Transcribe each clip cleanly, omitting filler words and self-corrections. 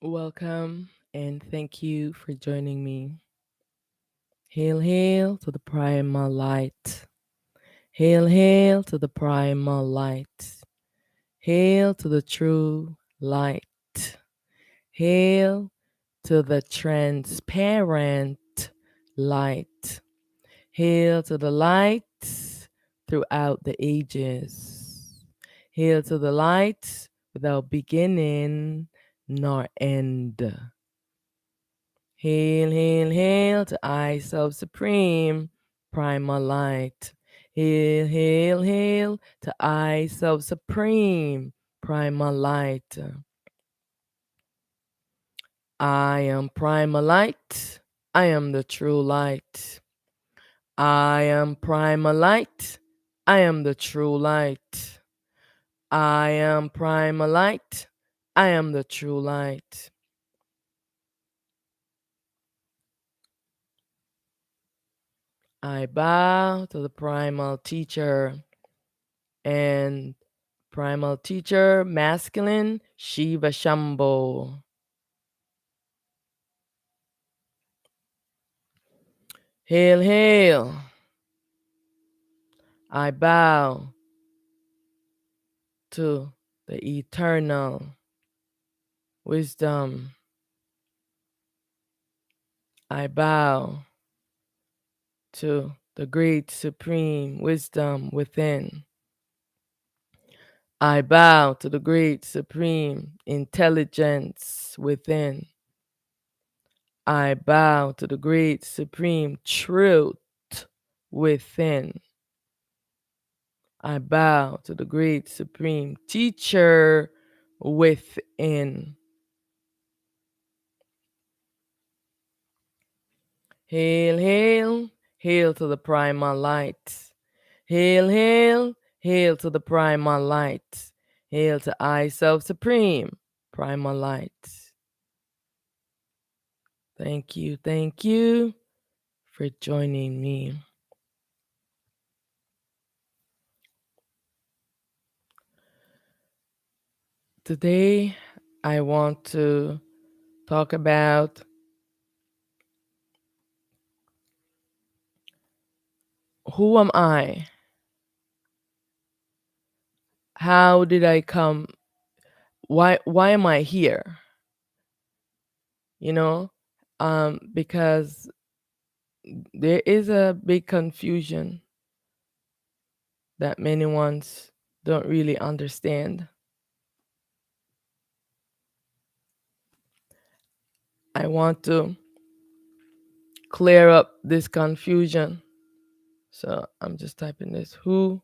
Welcome and thank you for joining me. Hail, hail to the primal light. Hail, hail to the primal light. Hail to the true light. Hail to the transparent light. Hail to the light throughout the ages. Hail to the light without beginning nor end. Hail, hail, hail to I, Self Supreme, Primal Light. Hail, hail, hail to I, Self Supreme, Primal Light. I am Primal Light. I am the true light. I am Primal Light. I am the true light. I am Primal Light. I am the true light. I bow to the Primal Teacher and Primal Teacher, masculine, Shiva Shambho. Hail, hail. I bow to the eternal wisdom. I bow to the great supreme wisdom within. I bow to the great supreme intelligence within. I bow to the great supreme truth within. I bow to the great supreme teacher within. Hail, hail, hail to the primal light. Hail, hail, hail to the primal light. Hail to I, Self Supreme, primal light. Thank you for joining me. Today, I want to talk about who am I? How did I come? Why am I here? You know, because there is a big confusion that many ones don't really understand. I want to clear up this confusion. So I'm just typing this who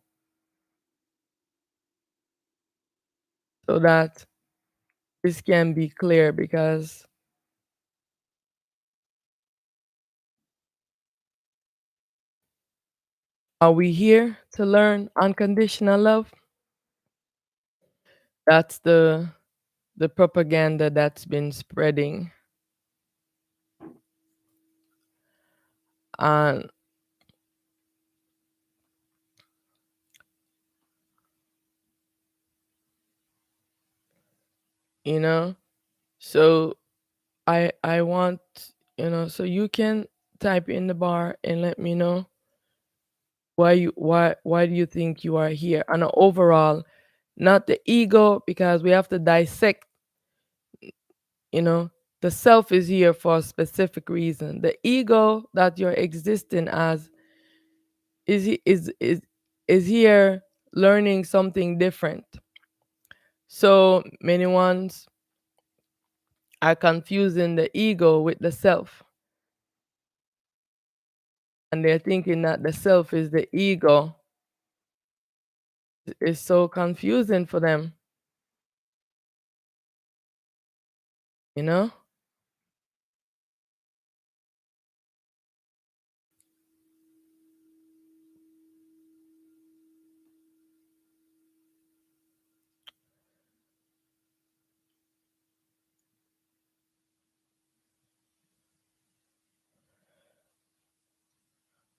so that this can be clear because are we here to learn unconditional love? That's the propaganda that's been spreading. And you know, so I want, so you can type in the bar and let me know why do you think you are here? And overall, not the ego, because we have to dissect, you know, the self is here for a specific reason. The ego that you're existing as is he- is here learning something different. So many ones are confusing the ego with the self, and they're thinking that the self is the ego. It's so confusing for them, you know?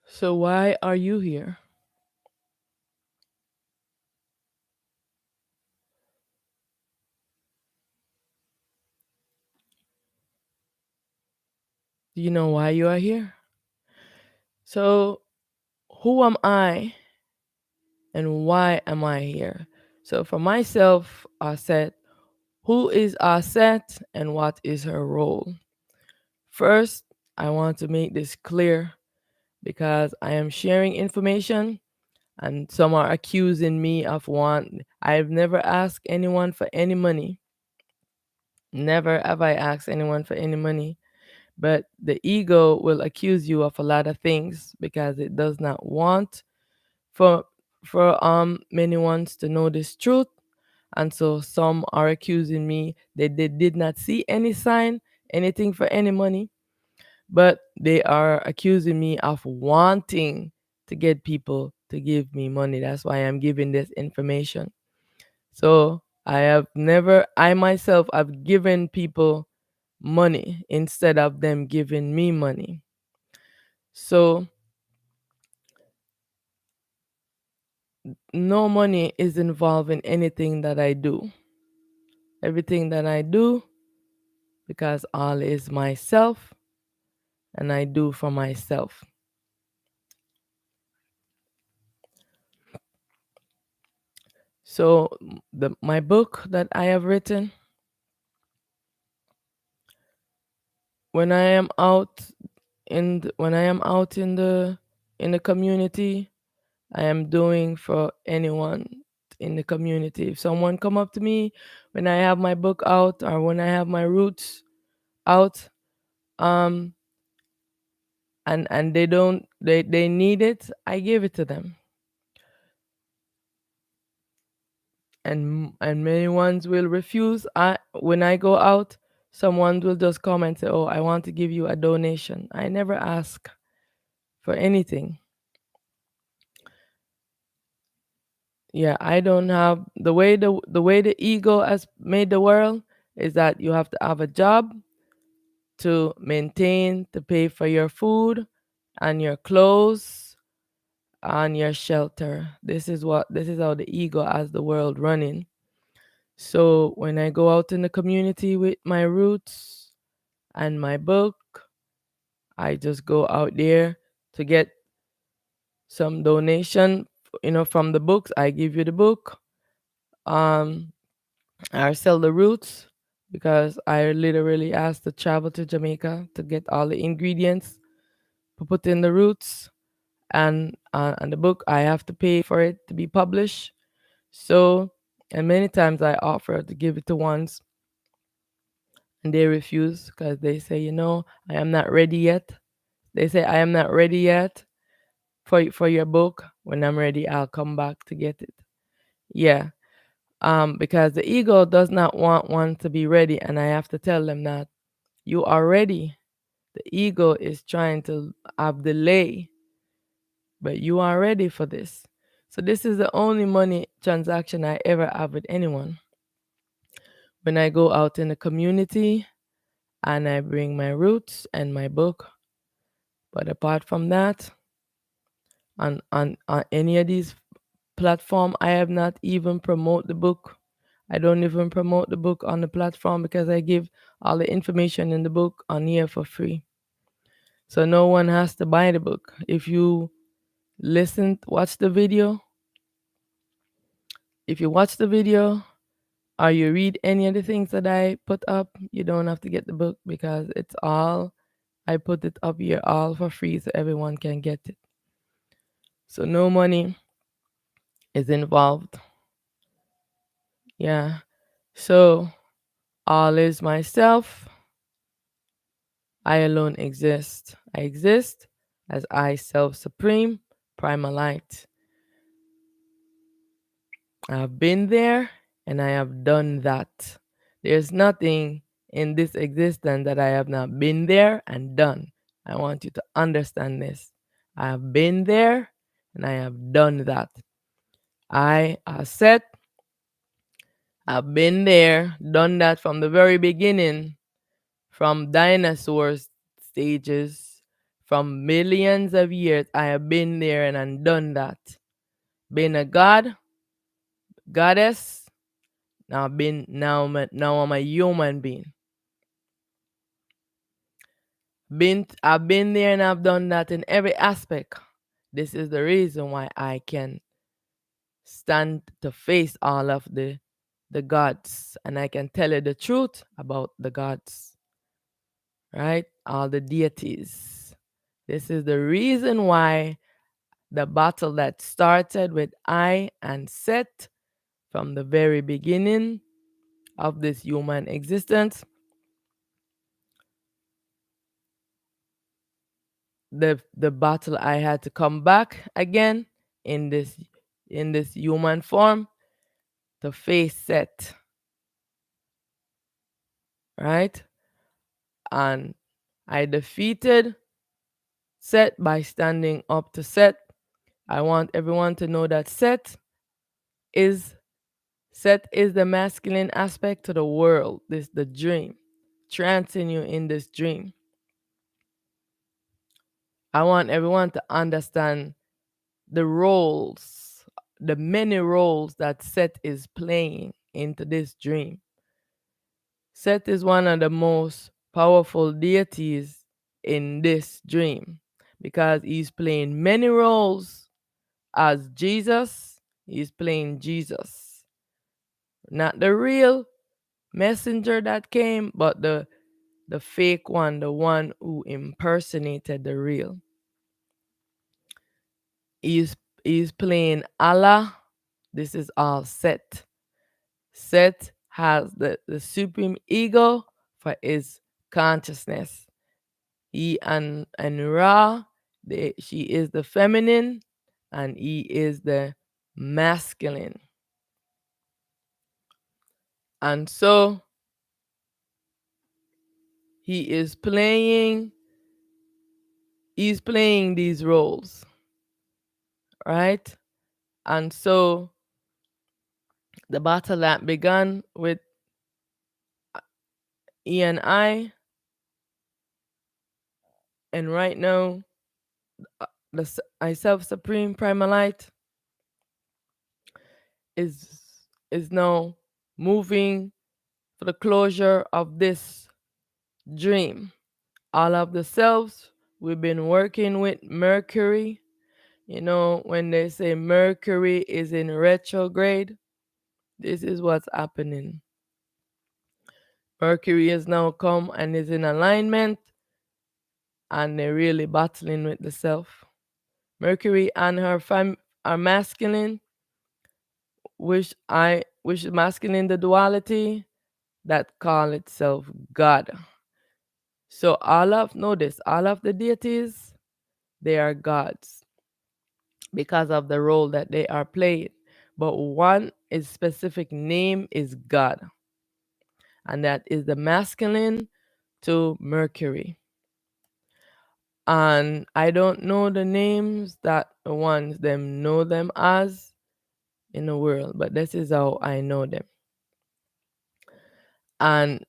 So why are you here? Do you know why you are here? So, who am I and why am I here? So, for myself, Auset, who is Auset and what is her role? First, I want to make this clear because I am sharing information and some are accusing me of want. I've never asked anyone for any money. Never have I asked anyone for any money. But the ego will accuse you of a lot of things because it does not want for many ones to know this truth. And so some are accusing me that they did not see any sign, anything for any money, but they are accusing me of wanting to get people to give me money. That's why I'm giving this information. So I myself have given people money instead of them giving me money. So no money is involved in anything that I do. Everything that I do, because all is myself and I do for myself. So my book that I have written, when I am out when I am out in the community, I am doing for anyone in the community. If someone come up to me when I have my book out or when I have my roots out, um, and they don't they need it, I give it to them. And many ones will refuse. I When I go out, someone will just come and say, "Oh, I want to give you a donation." I never ask for anything. Yeah, I don't have the way the ego has made the world is that you have to have a job to maintain, to pay for your food and your clothes and your shelter. This is how the ego has the world running. So when I go out in the community with my roots and my book, I just go out there to get some donation, from the books. I give you the book. Um, I sell the roots because I literally asked to travel to Jamaica to get all the ingredients to put in the roots, and the book I have to pay for it to be published. So, and many times I offer to give it to ones and they refuse because they say, I am not ready yet. They say I am not ready yet for your book. When I'm ready, I'll come back to get it. Yeah. Because the ego does not want one to be ready, and I have to tell them that you are ready. The ego is trying to have delay, but you are ready for this. So this is the only money transaction I ever have with anyone. When I go out in the community and I bring my roots and my book, but apart from that, on any of these platform, I have not even promote the book. I don't even promote the book on the platform because I give all the information in the book on here for free. So no one has to buy the book. If you watch the video, if you watch the video or you read any of the things that I put up, you don't have to get the book because I put it up here all for free so everyone can get it. So no money is involved. Yeah. So all is myself. I alone exist. I exist as I self supreme, primal light. I have been there and I have done that. There's nothing in this existence that I have not been there and done. I want you to understand this. I have been there and I have done that. I have said, I've been there, done that from the very beginning, from dinosaurs stages, from millions of years. I have been there and I've done that. Been a god, goddess. Now I'm a human being. I've been there and I've done that in every aspect. This is the reason why I can stand to face all of the gods, and I can tell you the truth about the gods, right? All the deities. This is the reason why the battle that started with I and Set from the very beginning of this human existence, the battle I had to come back again in this human form to face Set, right? And I defeated Set by standing up to Set. I want everyone to know that is Set is the masculine aspect to the world. This the dream. Trancing you in this dream. I want everyone to understand the roles, the many roles that Set is playing into this dream. Set is one of the most powerful deities in this dream because he's playing many roles as Jesus. He's playing Jesus, not the real messenger that came, but the fake one, the one who impersonated the real. He's he's playing Allah. This is all Set. Set has the supreme ego for his consciousness. He and Ra, she is the feminine and he is the masculine. And so he is playing he's playing these roles, right? And so the battle that began with E and I, and right now I self supreme primalite is now moving for the closure of this dream. All of the selves we've been working with Mercury. You know, when they say Mercury is in retrograde, this is what's happening. Mercury has now come and is in alignment, and they're really battling with the self. Mercury and her are masculine, which is masculine the duality that call itself God. So notice all of the deities, they are gods because of the role that they are playing. But one is specific name is God, and that is the masculine to Mercury. And I don't know the names that the ones them know them as in the world, but this is how I know them. And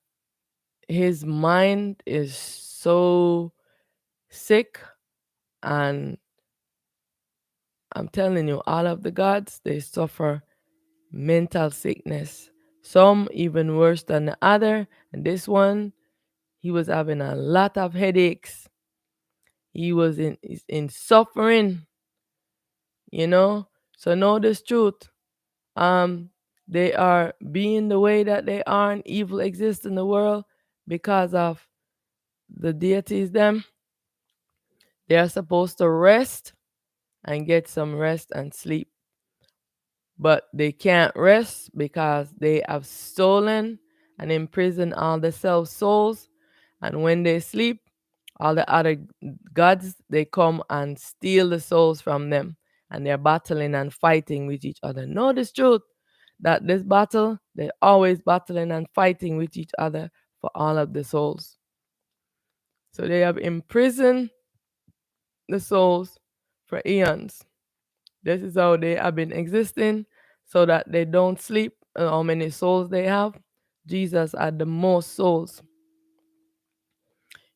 his mind is so sick, and I'm telling you, all of the gods, they suffer mental sickness. Some even worse than the other. And this one, he was having a lot of headaches. He was in suffering, you know. So know this truth. Um, they are being the way that they are, and evil exists in the world because of the deities. Them, they are supposed to rest and get some rest and sleep, but they can't rest because they have stolen and imprisoned all the self souls. And when they sleep, all the other gods, they come and steal the souls from them, and they're battling and fighting with each other. Know this truth, that this battle, they're always battling and fighting with each other for all of the souls. So they have imprisoned the souls for eons. This is how they have been existing, so that they don't sleep. How many souls they have? Jesus had the most souls.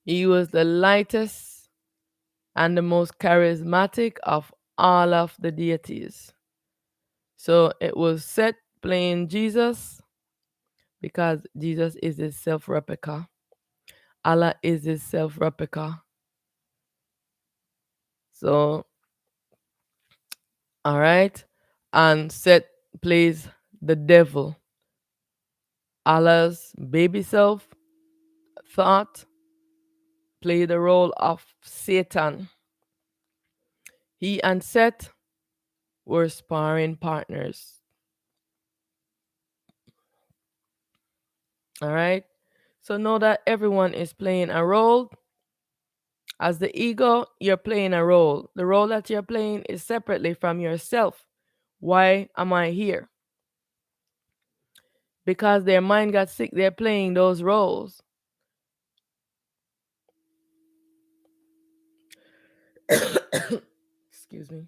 He was the lightest and the most charismatic of all of the deities. So it was Set playing Jesus because Jesus is his self replica. Allah is his self replica. So, all right. And Set plays the devil. Allah's baby self, Thought, play the role of Satan. He and Set were sparring partners. All right. So know that everyone is playing a role. As the ego, you're playing a role. The role that you're playing is separately from yourself. Why am I here? Because their mind got sick, they're playing those roles. Excuse me.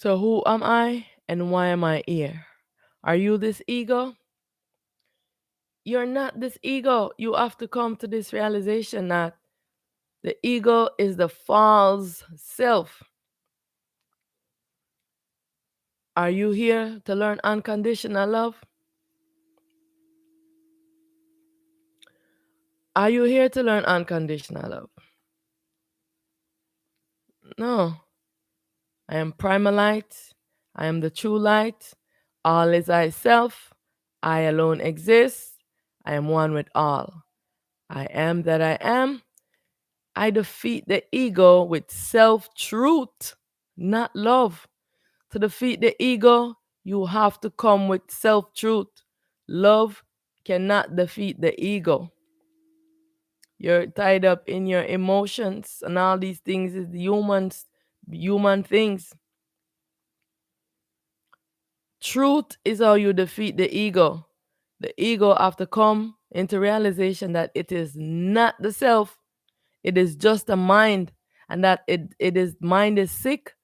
So, who am I and why am I here? Are you this ego? You're not this ego. You have to come to this realization that the ego is the false self. Are you here to learn unconditional love? Are you here to learn unconditional love? No. I am primal light. I am the true light. All is I self. I alone exist. I am one with all. I am that I am. I defeat the ego with self truth, not love. To defeat the ego, you have to come with self truth. Love cannot defeat the ego. You're tied up in your emotions, and all these things is human things. Truth is how you defeat the ego. The ego have to come into realization that it is not the self, it is just a mind, and that it is mind is sick,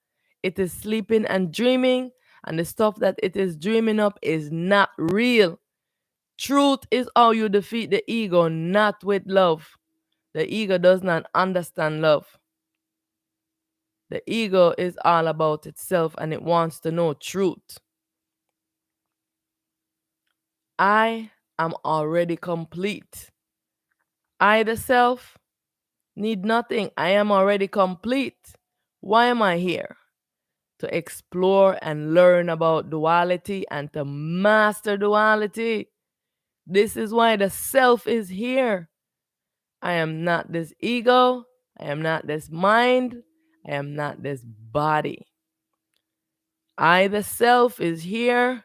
it is sleeping and dreaming, and the stuff that it is dreaming up is not real. Truth is how you defeat the ego, not with love. The ego does not understand love. The ego is all about itself and it wants to know truth. I am already complete. I, the self, need nothing. I am already complete. Why am I here? To explore and learn about duality and to master duality. This is why the self is here. I am not this ego. I am not this mind. I am not this body. I, the self, is here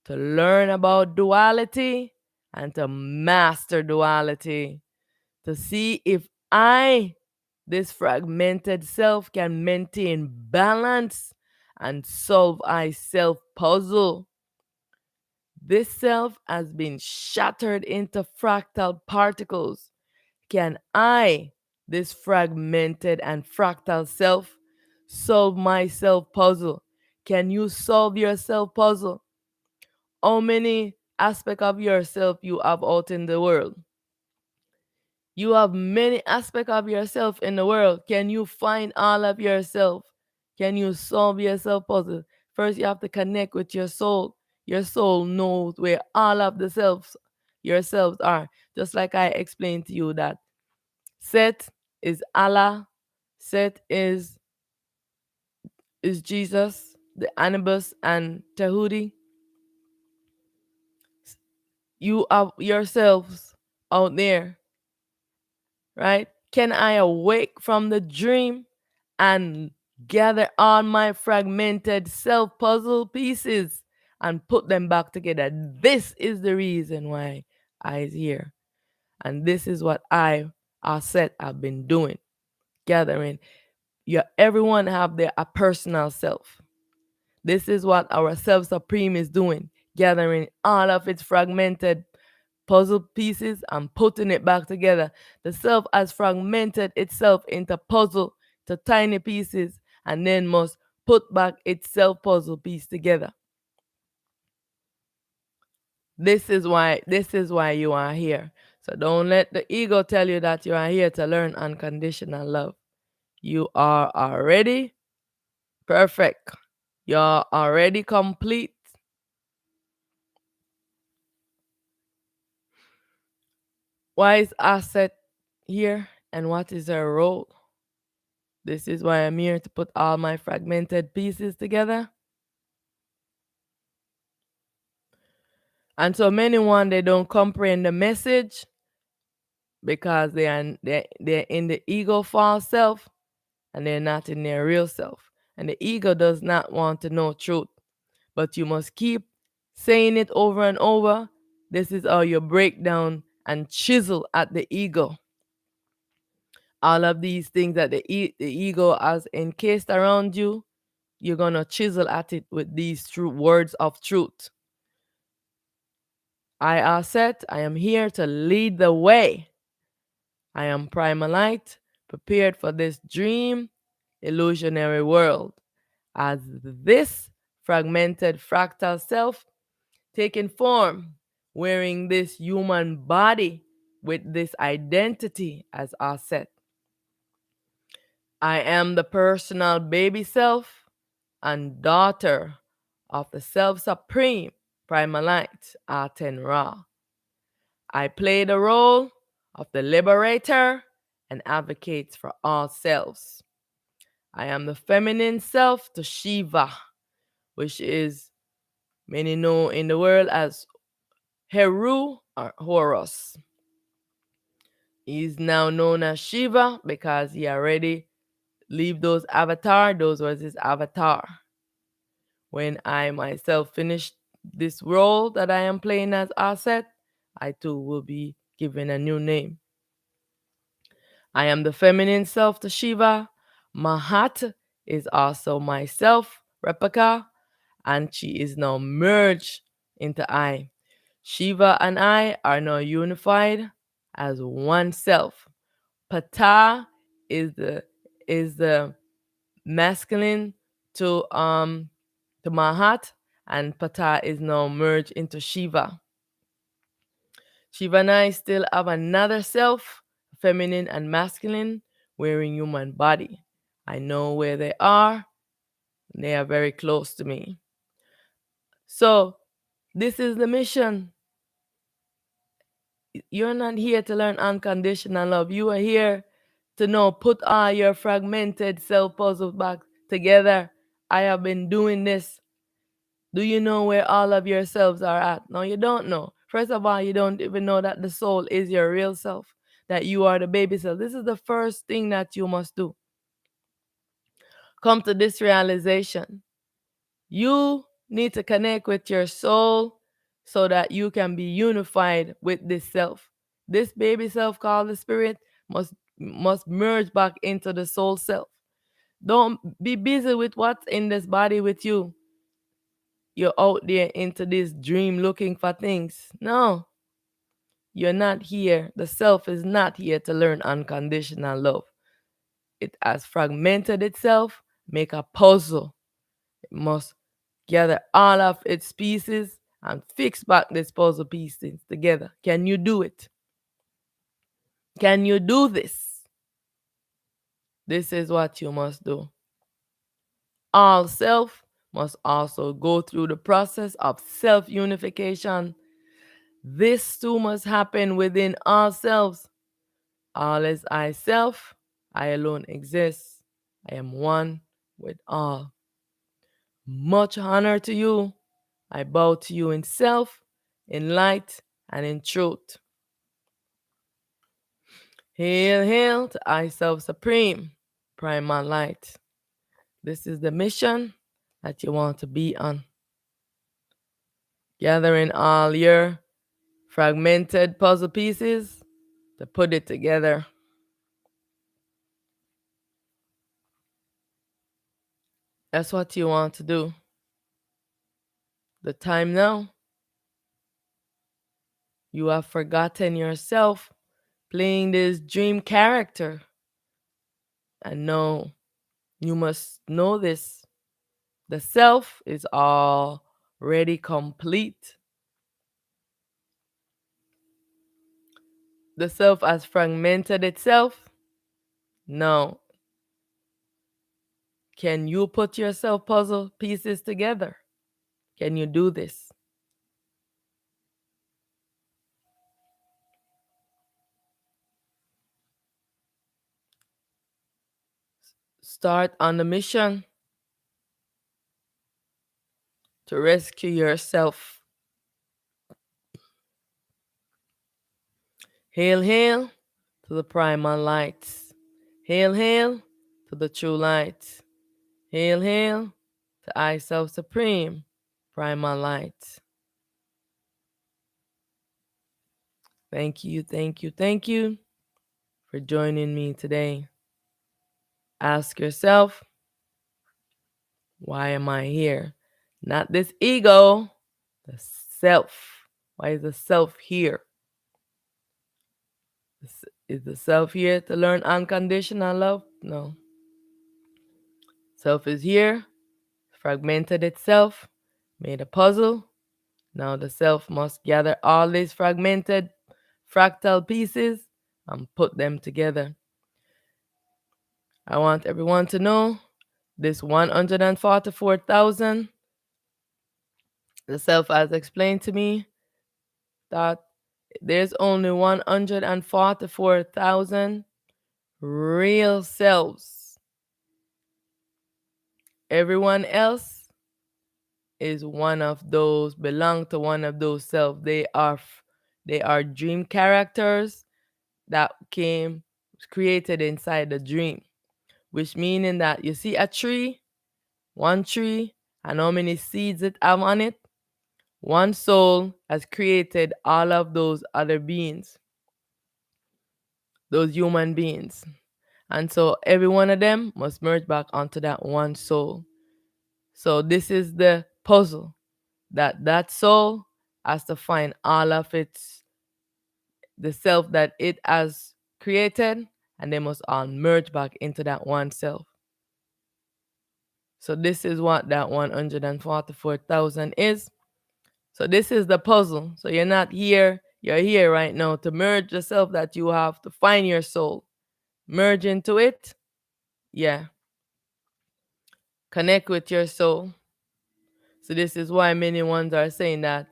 to learn about duality and to master duality. To see if I, this fragmented self, can maintain balance and solve I self puzzle. This self has been shattered into fractal particles. Can I, this fragmented and fractal self, solve my self puzzle? Can you solve your self puzzle? How many aspects of yourself you have out in the world? You have many aspects of yourself in the world. Can you find all of yourself? Can you solve yourself puzzle? First, you have to connect with your soul. Your soul knows where all of the selves, yourselves are. Just like I explained to you that Set is Allah, Set is Jesus, the Anubis and Tahuti. You have yourselves out there, right? Can I awake from the dream and gather all my fragmented self puzzle pieces and put them back together? This is the reason why I is here. And this is what Auset, have been doing, gathering. Everyone have their a personal self. This is what our self supreme is doing, gathering all of its fragmented puzzle pieces and putting it back together. The self has fragmented itself into puzzle to tiny pieces and then must put back its self puzzle piece together. This is why you are here. So don't let the ego tell you that you are here to learn unconditional love. You are already perfect. You're already complete. Why is Auset here and what is her role? This is why I'm here to put all my fragmented pieces together. And so many one they don't comprehend the message because they're in the ego false self and they're not in their real self. And the ego does not want to know truth. But you must keep saying it over and over. This is how you break down and chisel at the ego. All of these things that the ego has encased around you, you're going to chisel at it with these true words of truth. I are set. I am here to lead the way. I am Primalite, prepared for this dream, illusionary world. As this fragmented fractal self taking form, wearing this human body with this identity as Auset. I am the personal baby self and daughter of the self supreme primal light, Aten Ra. I play the role of the liberator and advocates for all selves. I am the feminine self to Shiva, which is many know in the world as Heru or Horus. He is now known as Shiva because he already leave those avatar. Those was his avatar. When I myself finish this role that I am playing as Auset, I too will be given a new name. I am the feminine self to Shiva. Mahat is also myself, replica, and she is now merged into I. Shiva and I are now unified as one self. Pata is the masculine to Mahat, and Pata is now merged into Shiva. Shiva and I still have another self, feminine and masculine, wearing human body. I know where they are. They are very close to me. So this is the mission. You're not here to learn unconditional love. You are here to know, put all your fragmented self puzzles back together. I have been doing this. Do you know where all of yourselves are at? No, you don't know. First of all, you don't even know that the soul is your real self, that you are the baby self. This is the first thing that you must do. Come to this realization. You need to connect with your soul so that you can be unified with this self. This baby self called the spirit must merge back into the soul self. Don't be busy with what's in this body with you. You're out there into this dream looking for things. No, you're not here. The self is not here to learn unconditional love. It has fragmented itself, make a puzzle. It must gather all of its pieces and fix back this puzzle pieces together. Can you do it? Can you do this? This is what you must do. All self must also go through the process of self unification. This too must happen within ourselves. All is I self, I alone exist. I am one with all. Much honor to you. I bow to you in self, in light, and in truth. Hail, hail to I Self Supreme, Primal Light. This is the mission that you want to be on. Gathering all your fragmented puzzle pieces to put it together. That's what you want to do. The time now. You have forgotten yourself playing this dream character. And no, you must know this. The self is already complete. The self has fragmented itself. Now, can you put yourself puzzle pieces together? Can you do this? start on the mission to rescue yourself. Hail, hail to the primal lights. Hail, hail to the true light. Hail, hail to I Self Supreme, primal light. Thank you, thank you, thank you for joining me today. Ask yourself, why am I here? Not this ego, the self. Why is the self here? Is the self here to learn unconditional love? No. Self is here, fragmented itself, made a puzzle. Now the self must gather all these fragmented fractal pieces and put them together. I want everyone to know this 144,000, the self has explained to me that there's only 144,000 real selves. Everyone else is one of those, belong to one of those selves. They are dream characters that came created inside the dream, which meaning that you see a tree, one tree, and how many seeds it have on it. One soul has created all of those other beings, those human beings. And so every one of them must merge back onto that one soul. So this is the puzzle that soul has to find all of its, the self that it has created, and they must all merge back into that one self. So this is what that 144,000 is. So this is the puzzle. So you're not here, you're here right now to merge the self that you have, to find your soul. Merge into it. Yeah. Connect with your soul. So this is why many ones are saying that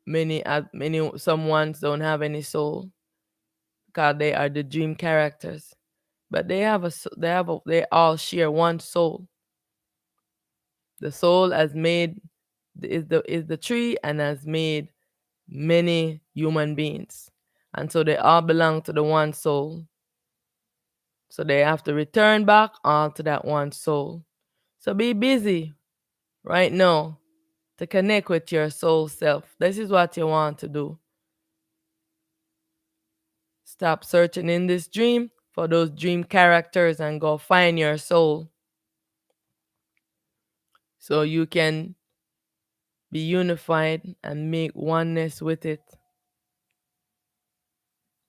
some ones don't have any soul because they are the dream characters. But they all share one soul. The soul has made is the tree and has made many human beings. And so they all belong to the one soul. So they have to return back all to that one soul. So be busy right now to connect with your soul self. This is what you want to do. Stop searching in this dream for those dream characters and go find your soul so you can be unified and make oneness with it.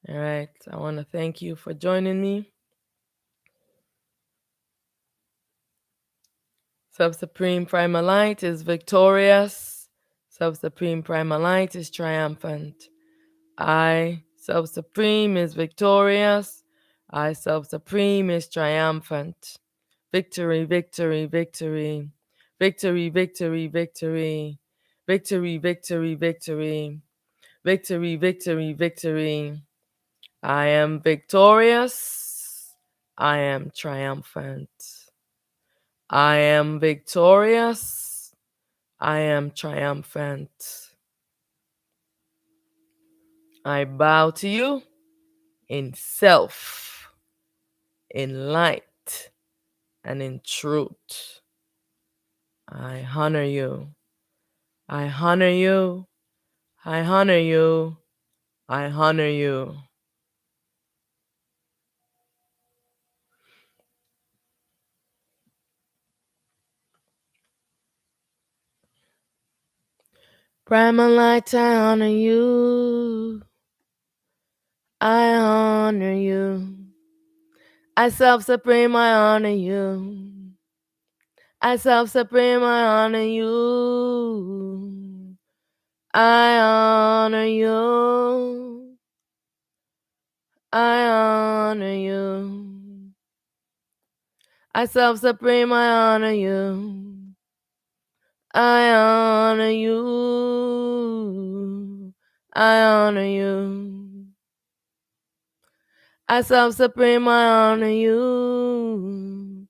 All right. I want to thank you for joining me. Self-Supreme Primal Light is victorious. Self-Supreme Primal Light is triumphant. I, Self-Supreme, is victorious. I, Self-Supreme, is triumphant. Victory, victory, victory. Victory, victory, victory. Victory, victory, victory. Victory, victory, victory. I am victorious. I am triumphant. I am victorious. I am triumphant. I bow to you in self, in light, and in truth. I honor you. I honor you. I honor you. I honor you. Primal light, I honor you. I honor you. I self-supreme, I honor you. I self-supreme, I honor you. I honor you. I honor you. I self-supreme, I honor you. I honor you. I honor you. I self-supreme, I honor you.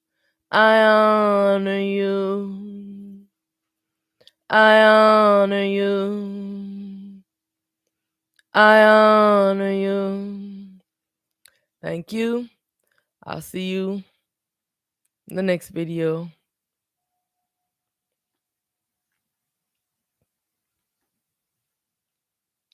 I honor you. I honor you. I honor you. Thank you. I'll see you in the next video.